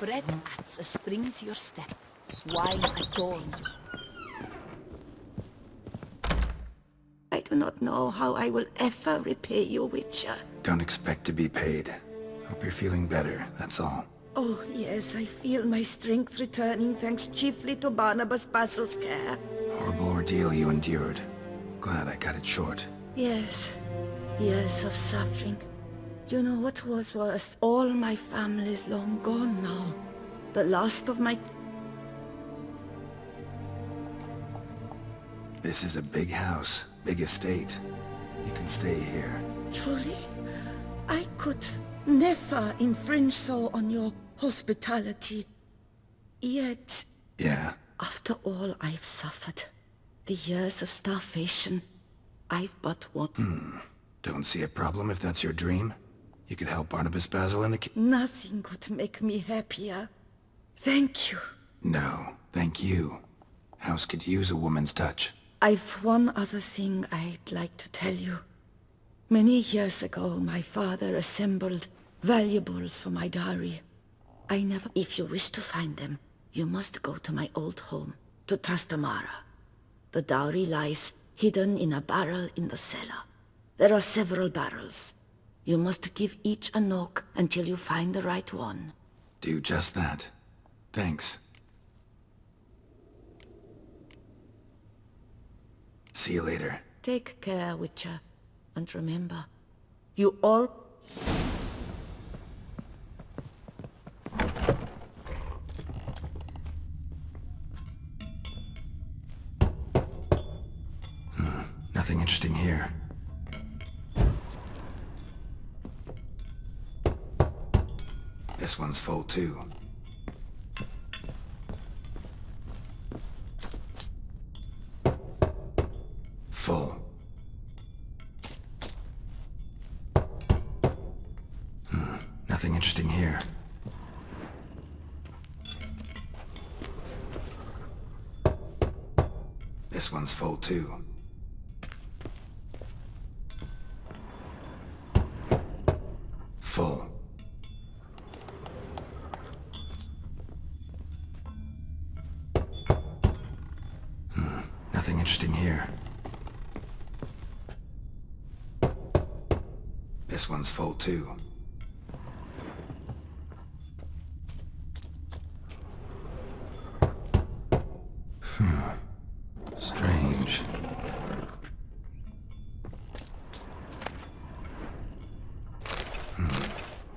Bread adds a spring to your step, wine adorns you. I do not know how I will ever repay you, Witcher. Don't expect to be paid. Hope you're feeling better, that's all. Oh, yes, I feel my strength returning thanks chiefly to Barnabas Basil's care. Horrible ordeal you endured. Glad I cut it short. Yes, years of suffering. You know what was worse? All my family's long gone now. The last of my... This is a big house, big estate. You can stay here. Truly? I could never infringe so on your hospitality. Yet... Yeah? After all I've suffered, the years of starvation, I've but one... Don't see a problem if that's your dream. You could help Barnabas Basil in the Nothing could make me happier. Thank you. No, thank you. House could use a woman's touch. I've one other thing I'd like to tell you. Many years ago, my father assembled valuables for my dowry. I never... If you wish to find them, you must go to my old home, to Trastamara. The dowry lies hidden in a barrel in the cellar. There are several barrels. You must give each a knock until you find the right one. Do just that. Thanks. See you later. Take care, Witcher. And remember, you all... Nothing interesting here. This one's full too. Full. Nothing interesting here. This one's full too. Full. Nothing interesting here. This one's full too. Strange.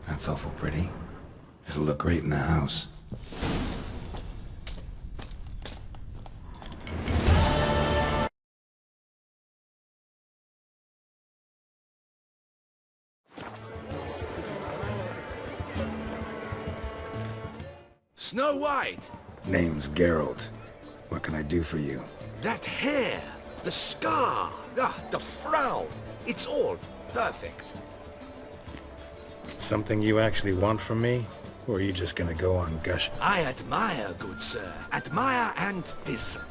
That's awful pretty. It'll look great in the house. Snow White! Name's Geralt. What can I do for you? That hair! The scar! The frown! It's all perfect. Something you actually want from me? Or are you just gonna go on gush? I admire, good sir. Admire and desire.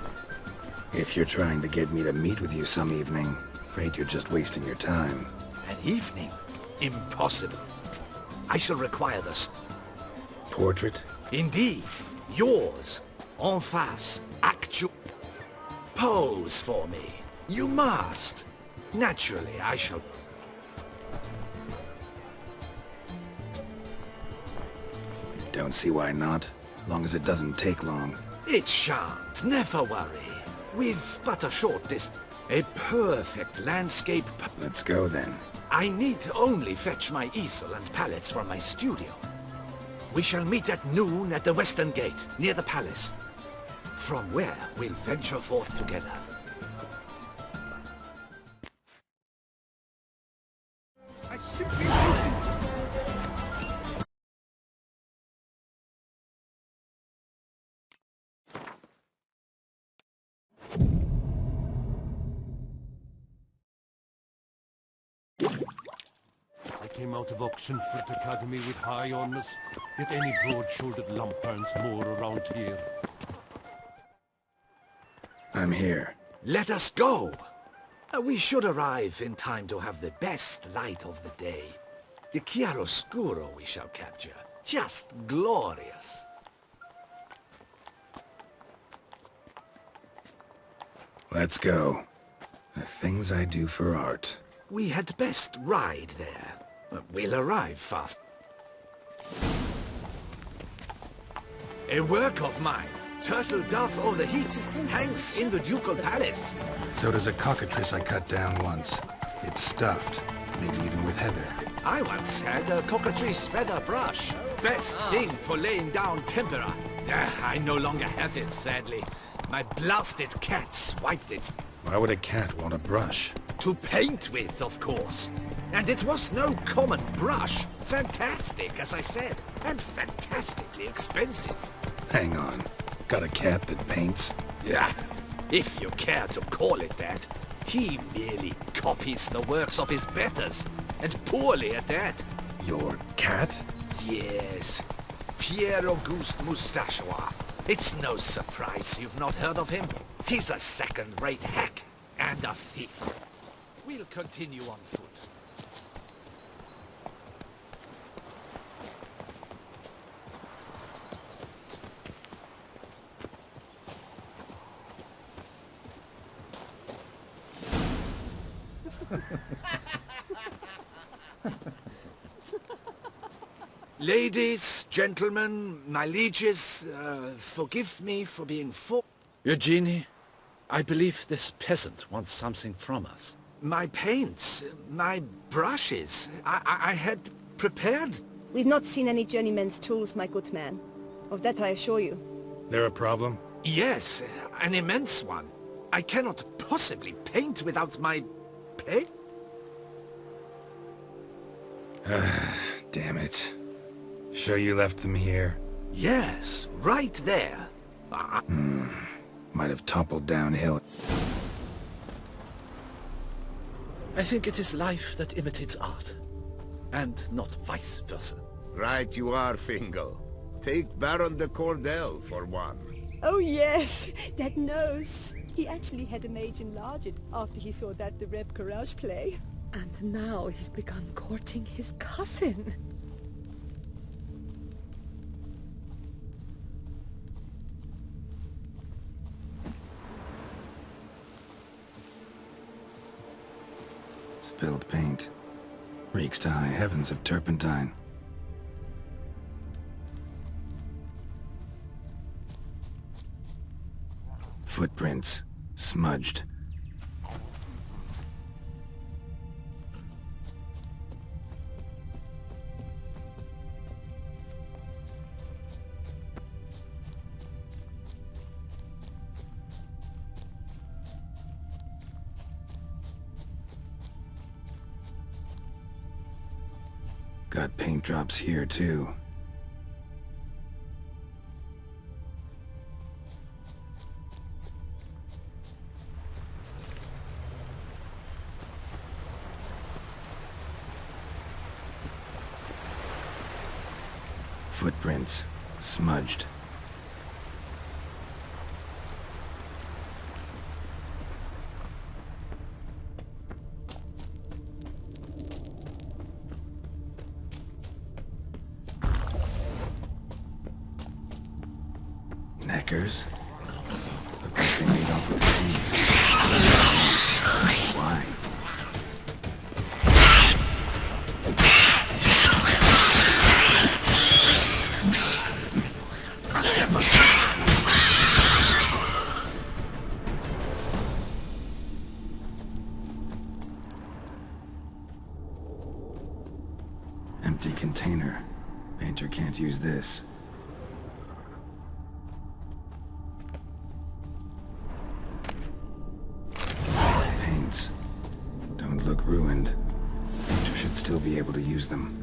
If you're trying to get me to meet with you some evening, afraid you're just wasting your time. An evening? Impossible. I shall require Portrait? Indeed. Yours. En face. Pose for me. You must. Naturally, I shall... Don't see why not. Long as it doesn't take long. It shan't. Never worry. With but a short distance. A perfect landscape... Let's go then. I need only fetch my easel and pallets from my studio. We shall meet at noon at the western gate, near the palace. From where we'll venture forth together. I simply hate it. I came out of Oxenford Academy with high honours, yet any broad-shouldered lump earns more around here. I'm here. Let us go! We should arrive in time to have the best light of the day. The chiaroscuro we shall capture. Just glorious. Let's go. The things I do for art. We had best ride there. We'll arrive fast. A work of mine. Turtle dove o'er the heath hangs in the ducal palace. So does a cockatrice I cut down once. It's stuffed, maybe even with heather. I once had a cockatrice feather brush. Best thing for laying down tempera. I no longer have it, sadly. My blasted cat swiped it. Why would a cat want a brush? To paint with, of course. And it was no common brush. Fantastic, as I said, and fantastically expensive. Hang on. Got a cat that paints? Yeah, if you care to call it that. He merely copies the works of his betters, and poorly at that. Your cat? Yes, Pierre-Auguste Moustachois. It's no surprise you've not heard of him. He's a second-rate hack and a thief. We'll continue on foot. Ladies, gentlemen, my lieges, forgive me for being Eugenie, I believe this peasant wants something from us. My paints, my brushes, I had prepared. We've not seen any journeyman's tools, my good man. Of that I assure you. There a problem? Yes, an immense one. I cannot possibly paint without my paint. Damn it. Sure you left them here? Yes, right there. Might have toppled downhill. I think it is life that imitates art, and not vice versa. Right you are, Fingal. Take Baron de Cordel for one. Oh yes, that nose. He actually had a mage enlarge it after he saw that the Reb Courage play. And now he's begun courting his cousin. Spilled paint. Reeks to high heavens of turpentine. Footprints. Smudged. Got paint drops here, too. Footprints. Smudged. Neckers? Look like they made off with these. Why? Empty container. Painter can't use this. Paints. Don't look ruined. Painter should still be able to use them.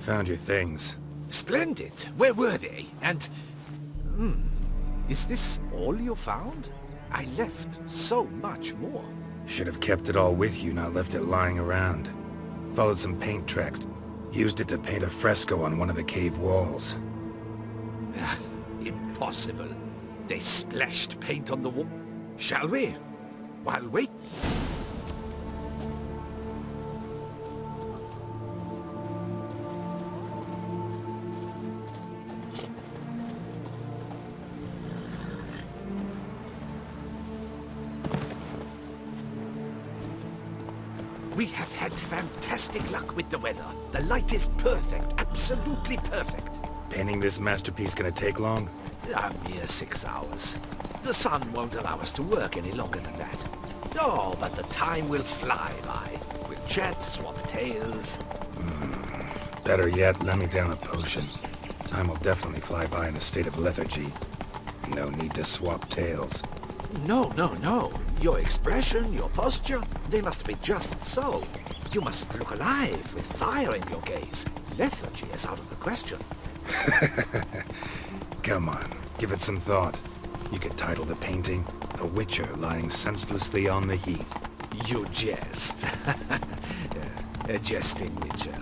Found your things. Splendid. Where were they? And... is this all you found? I left so much more. Should have kept it all with you, not left it lying around. Followed some paint tracks. Used it to paint a fresco on one of the cave walls. Impossible. They splashed paint on the wall. Shall we? While wait... We have had fantastic luck with the weather. The light is perfect, absolutely perfect. Painting this masterpiece gonna take long? A mere 6 hours. The sun won't allow us to work any longer than that. Oh, but the time will fly by. We'll chat, swap tales. Better yet, let me down a potion. Time will definitely fly by in a state of lethargy. No need to swap tales. No, no, no. Your expression, your posture, they must be just so. You must look alive, with fire in your gaze. Lethargy is out of the question. Come on, give it some thought. You could title the painting, A Witcher Lying Senselessly on the Heath. You jest. A jesting witcher.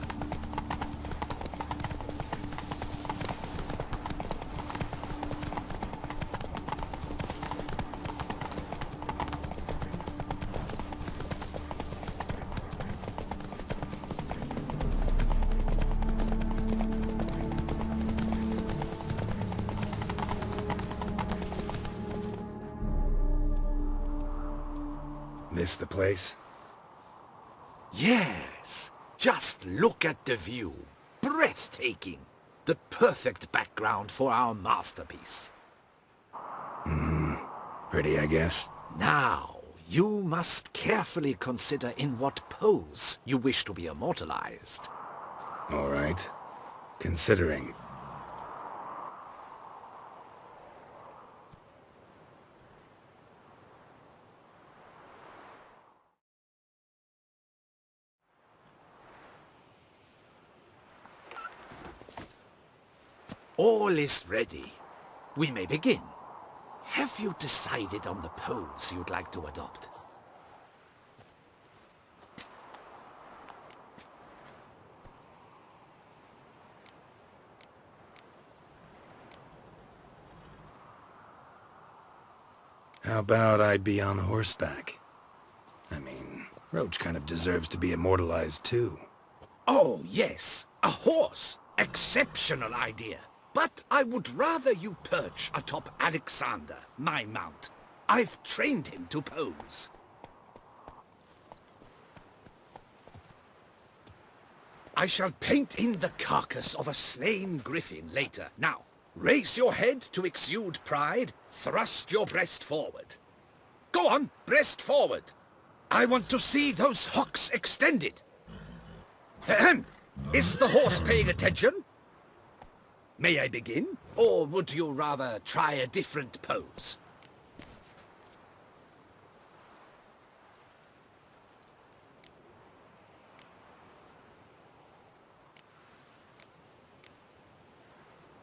This the place? Yes. Just look at the view. Breathtaking. The perfect background for our masterpiece. Pretty, I guess. Now, you must carefully consider in what pose you wish to be immortalized. All right. Considering. All is ready. We may begin. Have you decided on the pose you'd like to adopt? How about I be on horseback? I mean, Roach kind of deserves to be immortalized too. Oh, yes. A horse. Exceptional idea. But I would rather you perch atop Alexander, my mount. I've trained him to pose. I shall paint in the carcass of a slain griffin later. Now, raise your head to exude pride. Thrust your breast forward. Go on, breast forward. I want to see those hocks extended. Ahem. Is the horse paying attention? May I begin? Or would you rather try a different pose?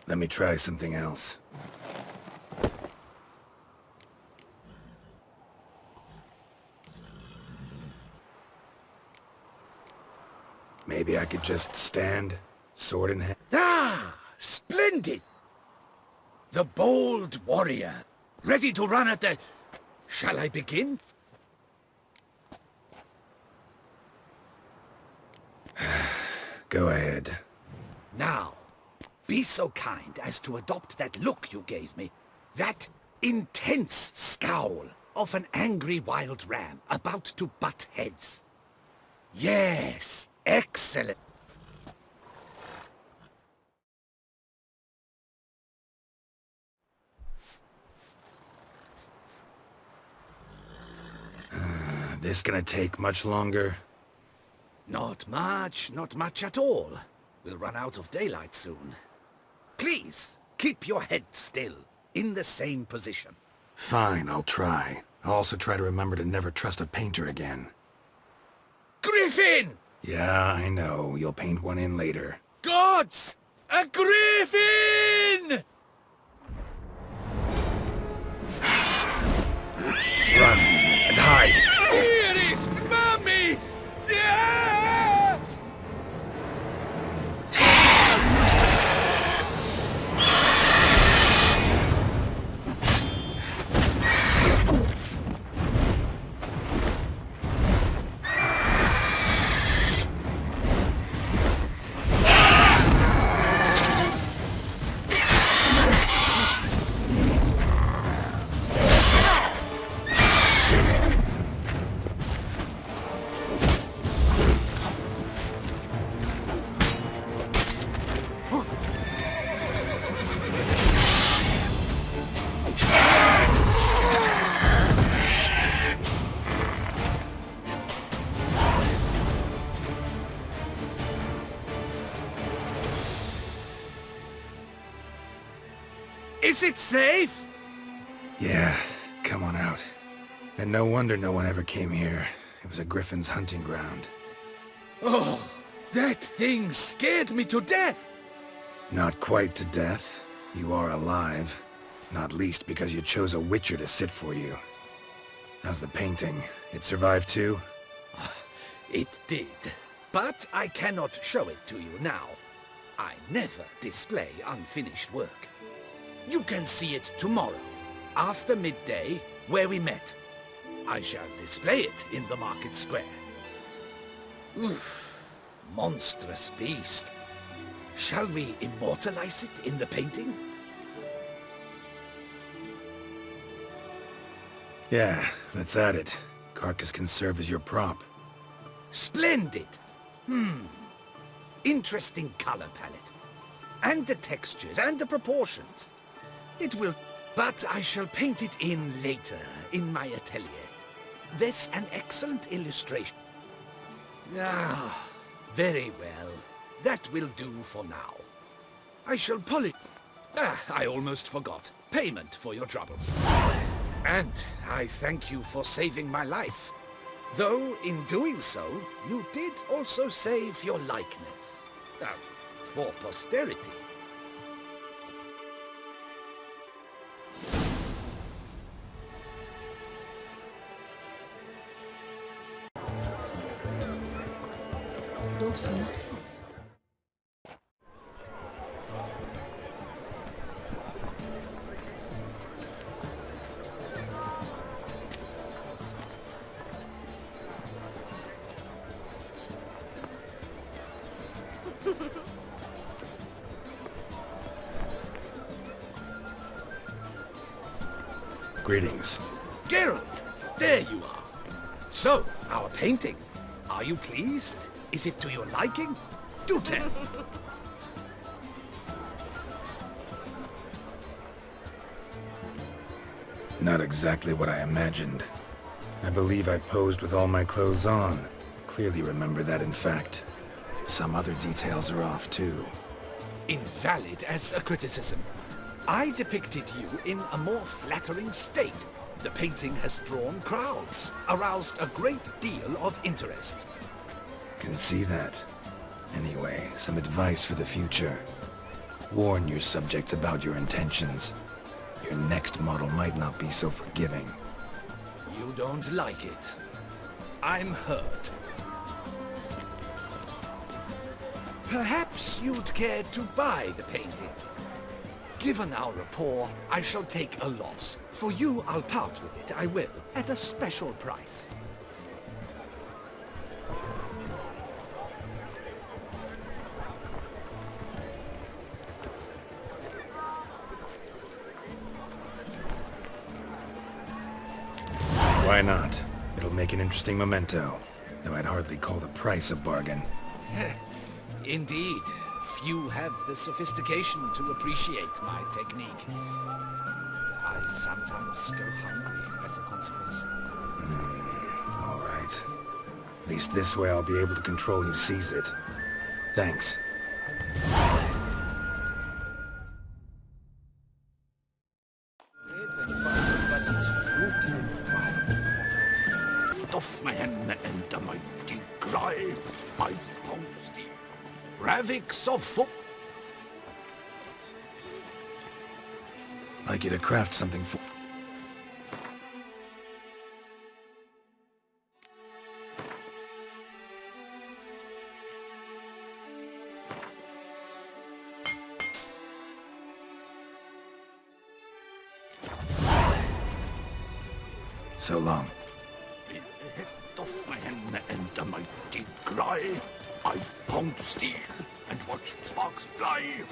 Let me try something else. Maybe I could just stand, sword in hand. Ah! Splendid! The bold warrior, ready to run at the... Shall I begin? Go ahead. Now, be so kind as to adopt that look you gave me. That intense scowl of an angry wild ram about to butt heads. Yes, excellent. This gonna take much longer? Not much at all. We'll run out of daylight soon. Please, keep your head still, in the same position. Fine, I'll try. I'll also try to remember to never trust a painter again. Griffin! Yeah, I know. You'll paint one in later. Gods! A griffin! Run and hide. Dearest Mummy! Ah! Is it safe? Yeah, come on out. And no wonder no one ever came here. It was a griffin's hunting ground. Oh, that thing scared me to death! Not quite to death. You are alive. Not least because you chose a witcher to sit for you. How's the painting? It survived too? It did. But I cannot show it to you now. I never display unfinished work. You can see it tomorrow, after midday, where we met. I shall display it in the market square. Oof, monstrous beast. Shall we immortalize it in the painting? Yeah, let's add it. Carcass can serve as your prop. Splendid! Interesting color palette. And the textures, and the proportions. It will... But I shall paint it in later, in my atelier. There's an excellent illustration. Ah, very well. That will do for now. I shall polish... I almost forgot. Payment for your troubles. And I thank you for saving my life. Though, in doing so, you did also save your likeness. For posterity. Those muscles. Greetings. Geralt! There you are. So, our painting. Are you pleased? Is it to your liking? Do tell. Not exactly what I imagined. I believe I posed with all my clothes on. Clearly remember that, in fact. Some other details are off, too. Invalid as a criticism. I depicted you in a more flattering state. The painting has drawn crowds, aroused a great deal of interest. Can see that. Anyway, some advice for the future. Warn your subjects about your intentions. Your next model might not be so forgiving. You don't like it. I'm hurt. Perhaps you'd care to buy the painting. Given our rapport, I shall take a loss. For you, I'll part with it, I will, at a special price. Why not? It'll make an interesting memento. Though I'd hardly call the price a bargain. Indeed. Few have the sophistication to appreciate my technique. I sometimes go hungry as a consequence. All right. At least this way I'll be able to control who sees it. Thanks. Off my hand and the mighty cry, I pounds thee. Ravix of fo... Like you to craft something for... So long. The heft of man and a mighty cry. I pound steel and watch sparks fly.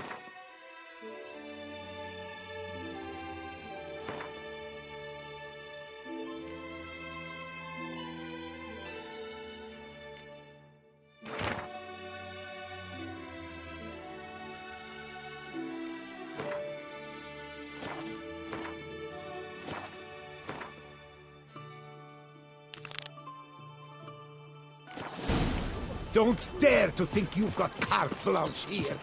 Don't dare to think you've got carte blanche here.